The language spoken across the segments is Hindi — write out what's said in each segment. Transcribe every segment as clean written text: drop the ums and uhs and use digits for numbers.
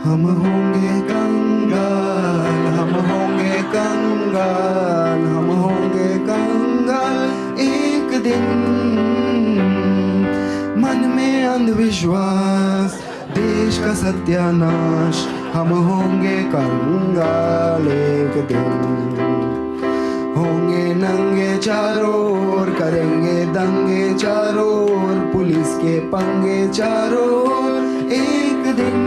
हम होंगे कंगाल, हम होंगे कंगाल, हम होंगे कंगाल एक दिन। मन में अंधविश्वास, देश का सत्यानाश, हम होंगे कंगाल एक दिन। होंगे नंगे चारों ओर, करेंगे दंगे चारों ओर, पुलिस के पंगे चारों ओर एक दिन।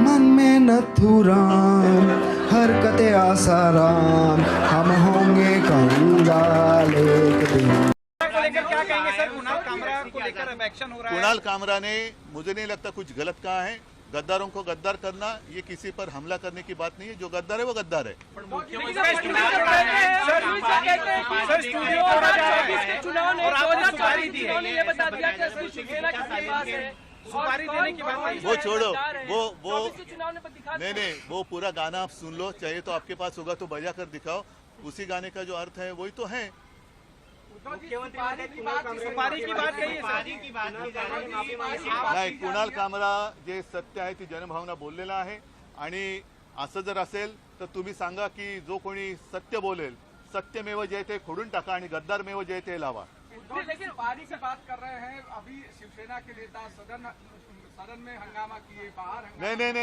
मन में नथुराम, हरकतें आसाराम, हम होंगे कंगाल एक दिन। क्या कहेंगे सर, कुणाल कामरा को लेकर अब एक्शन हो रहा है? कुणाल कामरा ने, मुझे नहीं लगता कुछ गलत कहा है। गद्दारों को गद्दार करना, ये किसी पर हमला करने की बात नहीं है। जो गद्दार है वो गद्दार है। सुपारी देने की बात, वो छोड़ो, वो नहीं, वो पूरा गाना आप सुन लो, चाहिए तो आपके पास होगा तो बजा कर दिखाओ। उसी गाने का जो अर्थ है वही तो है। सुपारी की बात कही नाही, कुणाल कामरा जे सत्य आहे ती जनभावना बोललेला आहे। आणि असं जर असेल तर तुम्ही सांगा की जो कोणी सत्य बोलेल, सत्यमेव जयते खोडून टाका आणि गद्दारमेव जयते लावा। लेकिन सुपारी की बात कर रहे हैं, अभी शिवसेना के नेता सदन में हंगामा किए, बाहर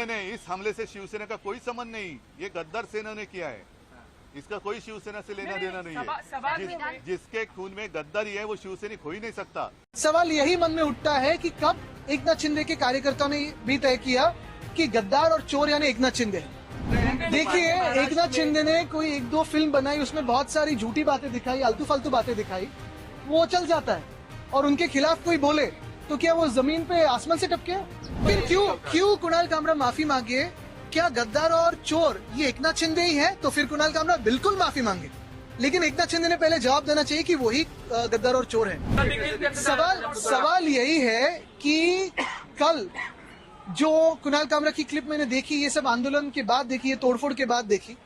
नहीं, इस हमले से शिवसेना का कोई संबंध नहीं। ये गद्दार सेना ने किया है, इसका कोई शिवसेना से लेना देना नहीं है। जिसके खून में गद्दारी है वो शिवसैनिक हो ही नहीं सकता। सवाल यही मन में उठता है कि कब एकनाथ शिंदे के कार्यकर्ताओं ने भी तय किया कि गद्दार और चोर यानी एकनाथ शिंदे। देखिए, एकनाथ शिंदे ने कोई एक दो फिल्म बनाई, उसमें बहुत सारी झूठी बातें दिखाई, आलतू फालतू बातें दिखाई, वो चल जाता है। और उनके खिलाफ कोई बोले तो क्या वो जमीन पे आसमान से टपके? फिर क्यों कुणाल कामरा माफी मांगे? क्या गद्दार और चोर ये एकनाथ शिंदे ही है? तो फिर कुणाल कामरा बिल्कुल माफी मांगे, लेकिन एकनाथ शिंदे ने पहले जवाब देना चाहिए कि वही गद्दार और चोर है। सवाल यही है कि कल जो कुणाल कामरा की क्लिप मैंने देखी, ये सब आंदोलन के बाद देखी, ये तोड़फोड़ के बाद देखी,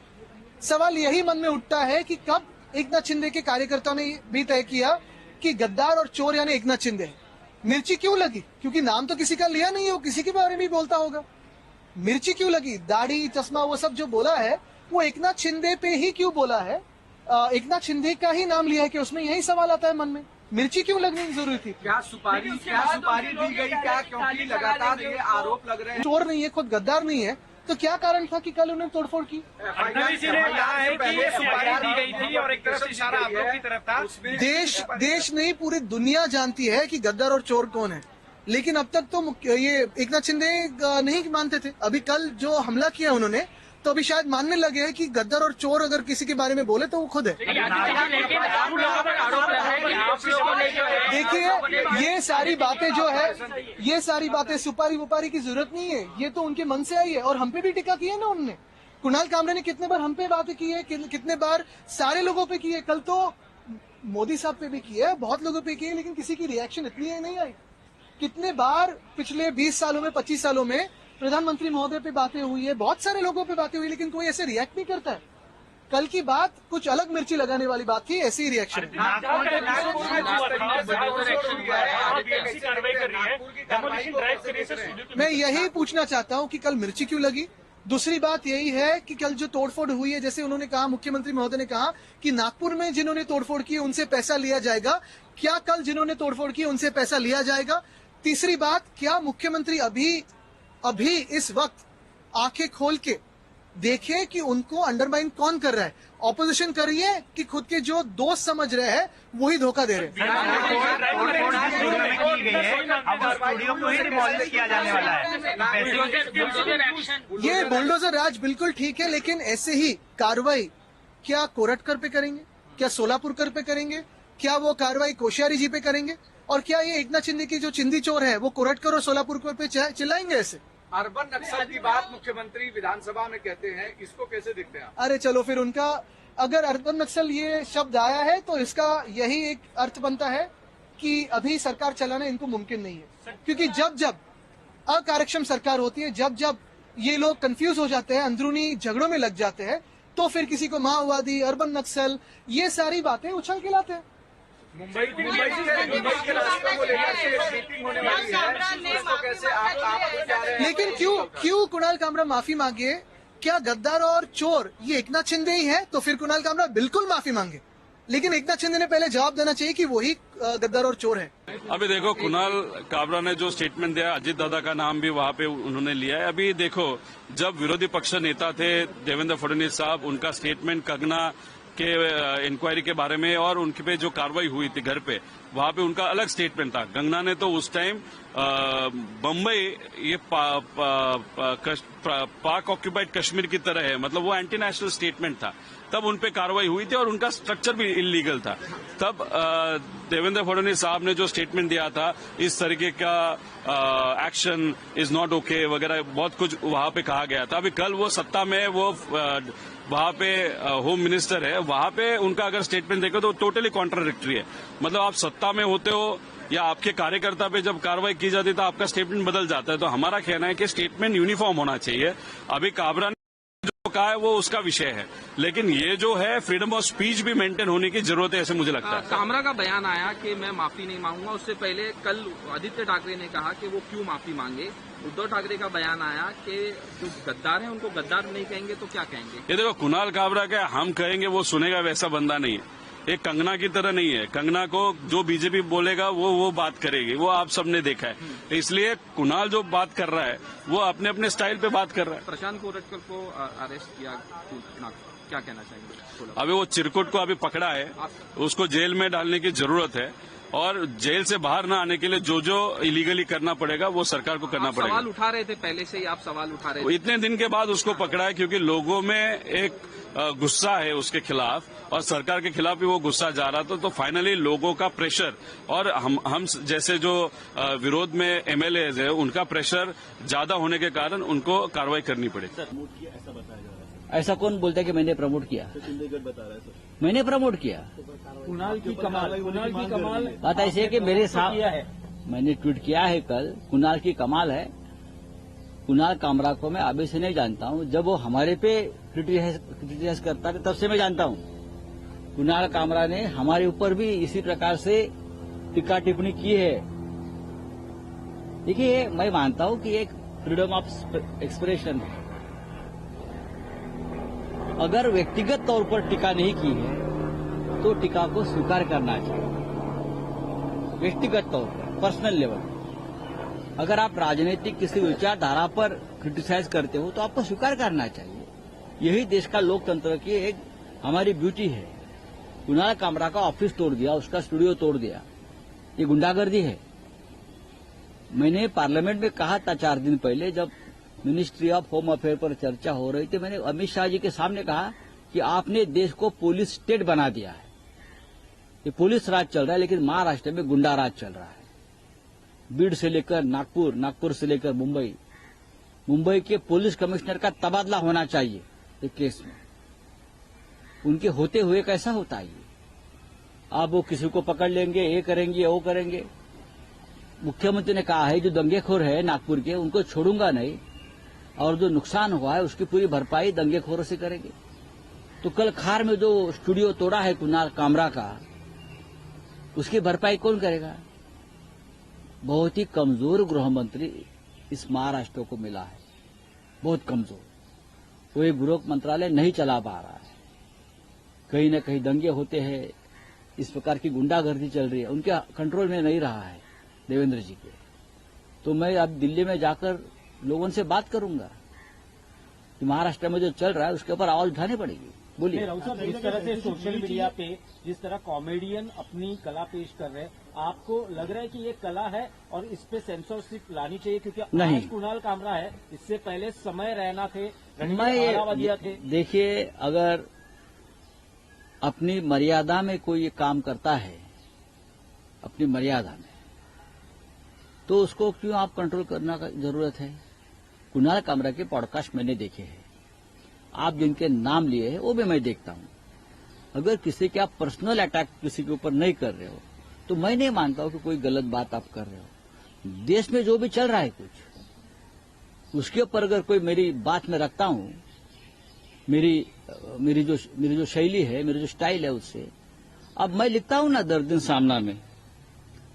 सवाल यही मन में उठता है कि कब एकनाथ शिंदे के कार्यकर्ताओं ने भी तय किया कि गद्दार और चोर यानी एकनाथ शिंदे है। मिर्ची क्यों लगी? क्योंकि नाम तो किसी का लिया नहीं है, वो किसी के बारे में भी बोलता होगा। मिर्ची क्यों लगी? दाढ़ी, चश्मा, वो सब जो बोला है वो एकनाथ शिंदे पे ही क्यों बोला है? एकनाथ शिंदे का ही नाम लिया है कि उसमें यही सवाल आता है मन में, मिर्ची क्यों लगनी जरूरी थी? क्या सुपारी दी गई क्या? क्योंकि लगातार ये आरोप लग रहे हैं चोर नहीं है, खुद गद्दार नहीं है, तो क्या कारण था कि कल उन्होंने तोड़फोड़ की? सुपारी दी गई थी और एक तरफ से इशारा आप लोग की तरफ था। देश नहीं, पूरी दुनिया जानती है कि गद्दार और चोर कौन है, लेकिन अब तक तो ये एकनाथ शिंदे नहीं मानते थे। अभी कल जो हमला किया उन्होंने, तो अभी शायद मानने लगे हैं कि गद्दार और चोर अगर किसी के बारे में बोले तो वो खुद है। देखिए, ये सारी बातें जो है, ये सारी बातें सुपारी वुपारी की जरूरत नहीं है, ये तो उनके मन से आई है। और हम पे भी टिक्का की है ना उन्होंने। कुणाल कामरा ने कितने बार हम पे बातें की है, कितने बार सारे लोगों पे की है। कल तो मोदी साहब पे भी की है, बहुत लोगों पे की है, लेकिन किसी की रिएक्शन इतनी नहीं आई। कितने बार पिछले 20 सालों में, 25 सालों में प्रधानमंत्री महोदय पे बातें हुई है, बहुत सारे लोगों पे बातें हुई, लेकिन कोई ऐसे रिएक्ट नहीं करता है। कल की बात कुछ अलग मिर्ची लगाने वाली बात थी, ऐसी ही रिएक्शन। मैं यही पूछना चाहता हूं कि कल मिर्ची क्यों लगी। दूसरी बात यही है कि कल जो तोड़फोड़ हुई है, जैसे उन्होंने कहा, मुख्यमंत्री महोदय ने कहा कि नागपुर में जिन्होंने तोड़फोड़ की उनसे पैसा लिया जाएगा। क्या कल जिन्होंने तोड़फोड़ की उनसे पैसा लिया जाएगा? तीसरी बात, क्या मुख्यमंत्री अभी इस वक्त आंखें खोल के देखे कि उनको अंडरमाइन कौन कर रहा है? ऑपोजिशन कर रही है कि खुद के जो दोस्त समझ रहे हैं वही धोखा दे रहे हैं? ये बुलडोजर राज बिल्कुल ठीक है, लेकिन ऐसे ही कार्रवाई क्या कोरटकर पे करेंगे? क्या सोलापुरकर पे करेंगे? क्या वो कार्रवाई कोश्यारी जी पे करेंगे? और क्या ये एकनाथ शिंदे की जो चिंदी चोर है वो कोरटकर और सोलापुरकर पे चिल्लाएंगे ऐसे? अर्बन नक्सल की बात मुख्यमंत्री विधानसभा में कहते हैं, इसको कैसे देखते हैं आप? अरे चलो, फिर उनका अगर अर्बन नक्सल ये शब्द आया है तो इसका यही एक अर्थ बनता है कि अभी सरकार चलाना इनको मुमकिन नहीं है। क्योंकि जब अकार्यक्षम सरकार होती है, जब ये लोग कंफ्यूज हो जाते हैं, अंदरूनी झगड़ों में लग जाते हैं, तो फिर किसी को माओवादी, अर्बन नक्सल, ये सारी बातें उछल के लाते हैं। मुंबई के रास्तों को लेकर के एक मीटिंग होने वाली है, उसको कैसे आप जा रहे हैं? लेकिन क्यों कुणाल कामरा माफी मांगे? क्या गद्दार और चोर ये एकनाथ शिंदे ही है? तो फिर कुणाल कामरा बिल्कुल माफी मांगे, लेकिन एकनाथ शिंदे ने पहले जवाब देना चाहिए कि वही गद्दार और चोर है। अभी देखो, कुणाल कामरा ने जो स्टेटमेंट दिया, अजीत दादा का नाम भी वहां पे उन्होंने लिया है। अभी देखो, जब विरोधी पक्ष नेता थे देवेंद्र फडणवीस साहब, उनका स्टेटमेंट कंगना के इंक्वायरी के बारे में और उनके पे जो कार्रवाई हुई थी घर पे, वहां पे उनका अलग स्टेटमेंट था। कंगना ने तो उस टाइम बम्बई ये पाक ऑक्यूपाइड कश्मीर की तरह है, मतलब वो एंटी नेशनल स्टेटमेंट था। तब उन पे कार्रवाई हुई थी और उनका स्ट्रक्चर भी इलीगल था। तब देवेंद्र फडणवीस साहब ने जो स्टेटमेंट दिया था, इस तरीके का एक्शन इज नॉट ओके वगैरह बहुत कुछ वहां पे कहा गया था। अभी कल वो सत्ता में, वो वहां पे होम मिनिस्टर है, वहां पे उनका अगर स्टेटमेंट देखो तो टोटली कॉन्ट्राडिक्टरी है। मतलब आप सत्ता में होते हो या आपके कार्यकर्ता पे जब कार्रवाई की जाती है तो आपका स्टेटमेंट बदल जाता है। तो हमारा कहना है कि स्टेटमेंट यूनिफॉर्म होना चाहिए। अभी काबरा ने जो कहा है वो उसका विषय है, लेकिन ये जो है फ्रीडम ऑफ स्पीच भी मेंटेन होने की जरूरत है, ऐसे मुझे लगता है। कामरा का बयान आया कि मैं माफी नहीं मांगूंगा। उससे पहले कल आदित्य ठाकरे ने कहा कि वो क्यों माफी मांगे। उद्धव ठाकरे का बयान आया कि जो गद्दार है उनको गद्दार नहीं कहेंगे तो क्या कहेंगे? ये देखो, कुणाल कामरा का हम कहेंगे वो सुनेगा वैसा बंदा नहीं है। एक कंगना की तरह नहीं है। कंगना को जो बीजेपी बोलेगा वो बात करेगी, वो आप सबने देखा है। इसलिए कुणाल जो बात कर रहा है वो अपने अपने स्टाइल पे बात कर रहा है। प्रशांत कोरटकर को अरेस्ट किया, क्या कहना चाहेंगे? अभी वो चिरकुट को अभी पकड़ा है, उसको जेल में डालने की जरूरत है और जेल से बाहर न आने के लिए जो जो इलीगली करना पड़ेगा वो सरकार को करना पड़ेगा। सवाल उठा रहे थे, पहले से ही आप सवाल उठा रहे थे। इतने दिन के बाद उसको पकड़ा है क्योंकि लोगों में एक गुस्सा है उसके खिलाफ और सरकार के खिलाफ भी वो गुस्सा जा रहा था। तो फाइनली लोगों का प्रेशर और हम जैसे जो विरोध में एमएलएज है उनका प्रेशर ज्यादा होने के कारण उनको कार्रवाई करनी पड़ेगी। ऐसा कौन बोलता है कि मैंने प्रमोट किया? बता रहा है सर। मैंने प्रमोट किया? कुणाल की कमाल बात ऐसी है कि मेरे साथ मैंने ट्वीट किया है कल, कुणाल की कमाल है। कुणाल कामरा को मैं अभी से नहीं जानता हूं, जब वो हमारे पे क्रिटिसाइज करता था तब से मैं जानता हूं। कुणाल कामरा ने हमारे ऊपर भी इसी प्रकार से टीका टिप्पणी की है। देखिए, मैं मानता हूं कि एक फ्रीडम ऑफ एक्सप्रेशन है। अगर व्यक्तिगत तौर पर टीका नहीं की है तो टीका को स्वीकार करना चाहिए। व्यक्तिगत तौर पर, पर्सनल लेवल, अगर आप राजनीतिक किसी विचारधारा पर क्रिटिसाइज करते हो तो आपको स्वीकार करना चाहिए। यही देश का लोकतंत्र की एक हमारी ब्यूटी है। कुणाल कामरा का ऑफिस तोड़ दिया, उसका स्टूडियो तोड़ दिया, ये गुंडागर्दी है। मैंने पार्लियामेंट में कहा था 4 दिन पहले, जब मिनिस्ट्री ऑफ होम अफेयर पर चर्चा हो रही थी, मैंने अमित शाह जी के सामने कहा कि आपने देश को पुलिस स्टेट बना दिया है। ये पुलिस राज चल रहा है, लेकिन महाराष्ट्र में गुंडा राज चल रहा है। बीड से लेकर नागपुर, नागपुर से लेकर मुंबई, मुंबई के पुलिस कमिश्नर का तबादला होना चाहिए एक केस में। उनके होते हुए कैसा होता है ये? अब वो किसी को पकड़ लेंगे, ये करेंगे, वो करेंगे। मुख्यमंत्री ने कहा है जो दंगेखोर है नागपुर के उनको छोड़ूंगा नहीं, और जो नुकसान हुआ है उसकी पूरी भरपाई दंगेखोरों से करेंगे। तो कल खार में जो स्टूडियो तोड़ा है कुणाल कामरा का, उसकी भरपाई कौन करेगा? बहुत ही कमजोर गृह मंत्री इस महाराष्ट्र को मिला है, बहुत कमजोर। वो एक गृह मंत्रालय नहीं चला पा रहा है। कहीं न कहीं दंगे होते हैं, इस प्रकार की गुंडागर्दी चल रही है, उनके कंट्रोल में नहीं रहा है देवेंद्र जी के। तो मैं अब दिल्ली में जाकर लोगों से बात करूंगा कि महाराष्ट्र में जो चल रहा है उसके ऊपर आवाज उठानी पड़ेगी। बोलिए। जिस तरह से सोशल मीडिया पे जिस तरह कॉमेडियन अपनी कला पेश कर रहे हैं, आपको लग रहा है कि ये कला है और इस पे सेंसरशिप लानी चाहिए? क्योंकि नहीं, आज कुणाल कामरा है, इससे पहले समय रैना थे, मैं थे। देखिए, अगर अपनी मर्यादा में कोई ये काम करता है, अपनी मर्यादा में, तो उसको क्यों आप कंट्रोल करना का जरूरत है? कुणाल कामरा के पॉडकास्ट मैंने देखे हैं, आप जिनके नाम लिए हैं वो भी मैं देखता हूं। अगर किसी के आप पर्सनल अटैक किसी के ऊपर नहीं कर रहे हो तो मैं नहीं मानता हूं कि कोई गलत बात आप कर रहे हो। देश में जो भी चल रहा है कुछ, उसके ऊपर अगर कोई मेरी बात में रखता हूं, मेरी जो शैली है, मेरी जो स्टाइल है, उससे अब मैं लिखता हूं ना दर्द दिन सामना में,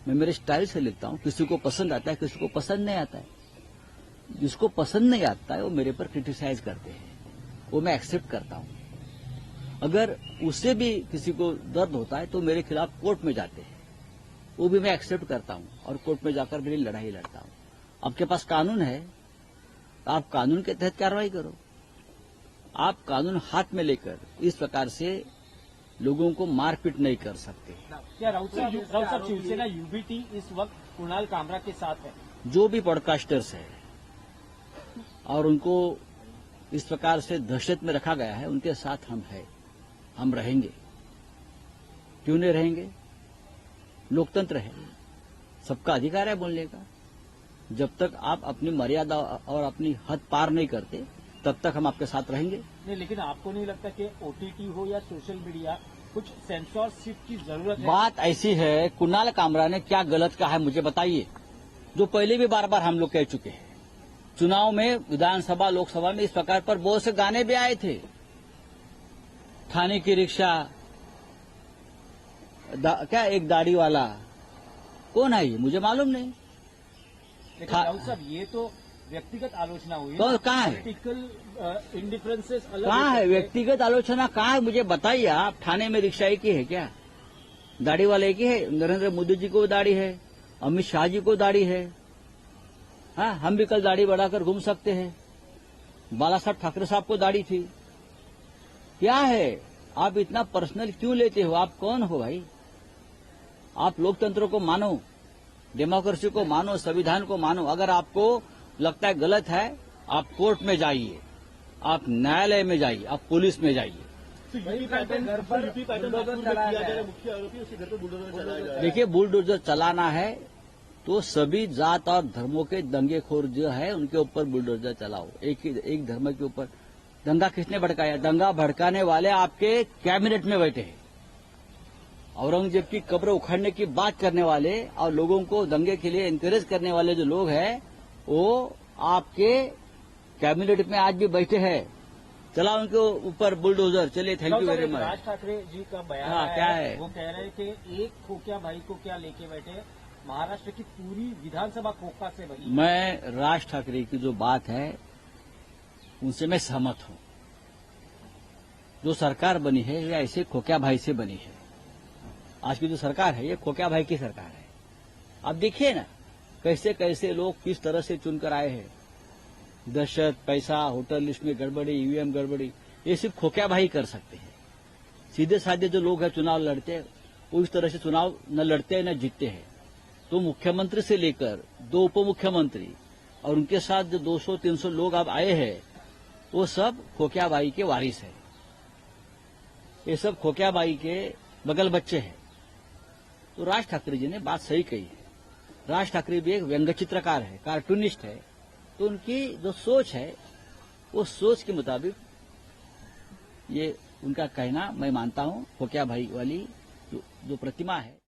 मैं मेरे स्टाइल से लिखता हूं। किसी को पसंद आता है, किसी को पसंद नहीं आता है। जिसको पसंद नहीं आता है वो मेरे पर क्रिटिसाइज करते हैं, वो मैं एक्सेप्ट करता हूं। अगर उससे भी किसी को दर्द होता है तो मेरे खिलाफ कोर्ट में जाते हैं, वो भी मैं एक्सेप्ट करता हूं और कोर्ट में जाकर मेरी लड़ाई लड़ता हूं। आपके पास कानून है, आप कानून के तहत कार्रवाई करो। आप कानून हाथ में लेकर इस प्रकार से लोगों को मारपीट नहीं कर सकते। क्या राउत साहब शिवसेना यूबीटी इस वक्त कुणाल कामरा के साथ है? जो भी पॉडकास्टर्स है और उनको इस प्रकार से दहशत में रखा गया है, उनके साथ हम हैं, हम रहेंगे। क्यों नहीं रहेंगे? लोकतंत्र है, सबका अधिकार है बोलने का। जब तक आप अपनी मर्यादा और अपनी हद पार नहीं करते तब तक हम आपके साथ रहेंगे। नहीं, लेकिन आपको नहीं लगता कि ओटीटी हो या सोशल मीडिया, कुछ सेंसरशिप की जरूरत है? बात ऐसी है, कुणाल कामरा ने क्या गलत कहा है मुझे बताइए, जो पहले भी बार बार हम लोग कह चुके हैं। चुनाव में, विधानसभा लोकसभा में इस प्रकार पर बहुत से गाने भी आए थे। थाने की रिक्शा, क्या एक दाढ़ी वाला, कौन है ये मुझे मालूम नहीं। लेकिन राउत साहब ये तो व्यक्तिगत आलोचना हुई, तो कहाँ है? पॉलिटिकल इंडिफरेंसेस अलग कहाँ है व्यक्तिगत आलोचना? कहाँ है मुझे बताइए आप। थाने में रिक्शा एक ही है क्या? दाढ़ी वाला एक ही है? नरेंद्र मोदी जी को दाढ़ी है, अमित शाह जी को दाढ़ी है। हाँ, हम भी कल दाढ़ी बढ़ाकर घूम सकते हैं। बाला साहब ठाकरे साहब को दाढ़ी थी। क्या है? आप इतना पर्सनल क्यों लेते हो? आप कौन हो भाई? आप लोकतंत्र को मानो, डेमोक्रेसी को मानो, संविधान को मानो। अगर आपको लगता है गलत है, आप कोर्ट में जाइए, आप न्यायालय में जाइए, आप पुलिस में जाइए। देखिए, बुलडोजर चलाना है तो सभी जात और धर्मों के दंगेखोर जो है उनके ऊपर बुलडोजर चलाओ। एक धर्म के ऊपर दंगा किसने भड़काया? दंगा भड़काने वाले आपके कैबिनेट में बैठे हैं। औरंगजेब की कब्र उखाड़ने की बात करने वाले और लोगों को दंगे के लिए एनकरेज करने वाले जो लोग हैं, वो आपके कैबिनेट में आज भी बैठे हैं। चलाओ उनके ऊपर बुलडोजर। चलिए, thank you very much. Raj Thackeray ji का बयान हाँ, क्या है? वो कह रहे हैं कि एक खोखिया भाई को क्या लेके बैठे, महाराष्ट्र की पूरी विधानसभा खोखा से बनी। मैं राज ठाकरे की जो बात है उनसे मैं सहमत हूं। जो सरकार बनी है ये ऐसे खोखिया भाई से बनी है। आज की जो सरकार है ये खोखिया भाई की सरकार है। आप देखिए ना कैसे कैसे लोग किस तरह से चुनकर आए हैं। दहशत, पैसा, होटल लिस्ट में गड़बड़ी, ईवीएम गड़बड़ी, ये सिर्फ खोखिया भाई कर सकते हैं। सीधे साधे जो लोग हैं चुनाव लड़ते हैं वो इस तरह से चुनाव न लड़ते हैं न जीतते हैं। तो मुख्यमंत्री से लेकर 2 उप मुख्यमंत्री और उनके साथ जो 200-300 लोग अब आए हैं वो सब खोखिया बाई के वारिस हैं। ये सब खोखिया बाई के बगल बच्चे हैं। तो राज ठाकरे जी ने बात सही कही है। राज ठाकरे भी एक व्यंग्य चित्रकार है, कार्टूनिस्ट है। तो उनकी जो सोच है वो सोच के मुताबिक ये उनका कहना मैं मानता हूं। खोखिया भाई वाली जो प्रतिमा है